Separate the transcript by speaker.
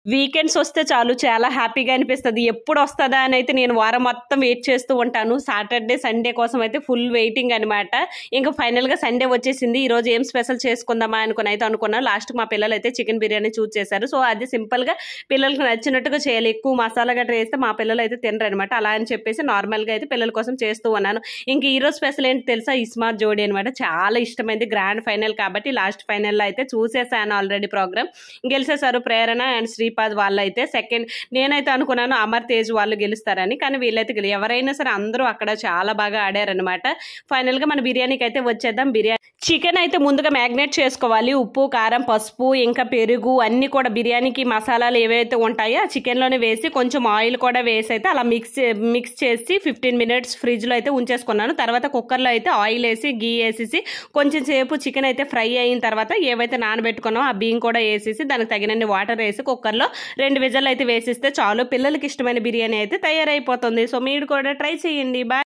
Speaker 1: Weekends వస్తే చాలు చాలా హ్యాపీగా అనిపిస్తది. ఎప్పుడొస్తదా అనైతే నేను వారం మొత్తం వెయిట్ చేస్తూ ఉంటాను. సాటర్‌డే, సండే కోసం అయితే ఫుల్ వెయిటింగ్ అనమాట. ఇంక ఫైనల్‌గా సండే వచ్చేసింది. ఈరోజు ఏం స్పెషల్ చేసుకుందామా అనుకునైతే అనుకున్నా. లాస్ట్‌కి మా పిల్లలైతే చికెన్ బిర్యానీ చూజ్ చేశారు. సో, అది సింపుల్‌గా పిల్లలకి నచ్చినట్టుగా చేయాలి. ఎక్కువ మసాలా గట్రా ఏస్తే మా పిల్లలైతే తినరనమాట. అలా అని చెప్పేసి నార్మల్‌గా అయితే పిల్లల కోసం చేస్తూ ఉన్నాను. ఇంక ఈరోజు స్పెషల్ ఏంటి తెలుసా? ఇస్మార్ట్ జోడీ అనమాట. చాలా ఇష్టమైంది. గ్రాండ్ ఫైనల్ కాబట్టి లాస్ట్ ఫైనల్‌లో అయితే చూసేసాను ఆల్రెడీ ప్రోగ్రామ్. గెలిచేశారు ప్రేరణ అండ్ శ్రీపాద్ వాళ్ళైతే. సెకండ్ నేనైతే అనుకున్నాను అమర్ తేజ్ వాళ్ళు గెలుస్తారని. కానీ వీళ్ళైతే ఎవరైనా సరే అందరూ అక్కడ చాలా బాగా ఆడారనమాట. ఫైనల్‌గా మన బిర్యానీకి అయితే వచ్చేద్దాం. చికెన్ అయితే ముందుగా మ్యాగ్నేట్ చేసుకోవాలి. ఉప్పు, కారం, పసుపు, ఇంకా పెరుగు అన్నీ కూడా బిర్యానీకి మసాలాలు ఏవైతే ఉంటాయో ఆ చికెన్లోనే వేసి కొంచెం ఆయిల్ కూడా వేసి అయితే అలా మిక్స్ చేసి 15 మినిట్స్ ఫ్రిడ్జ్లో అయితే ఉంచేసుకున్నాను. తర్వాత కుక్కర్లో అయితే ఆయిల్ వేసి గీ వేసేసి కొంచెం సేపు చికెన్ అయితే ఫ్రై అయిన తర్వాత ఏవైతే నానబెట్టుకున్నామో ఆ బియ్యం కూడా వేసేసి దానికి తగినన్ని వాటర్ వేసి కుక్కర్లో 2 విజిల్ అయితే వేసిస్తే చాలు. పిల్లలకి ఇష్టమైన బిర్యానీ అయితే తయారైపోతుంది. సో మీరు కూడా ట్రై చేయండి. బాయ్.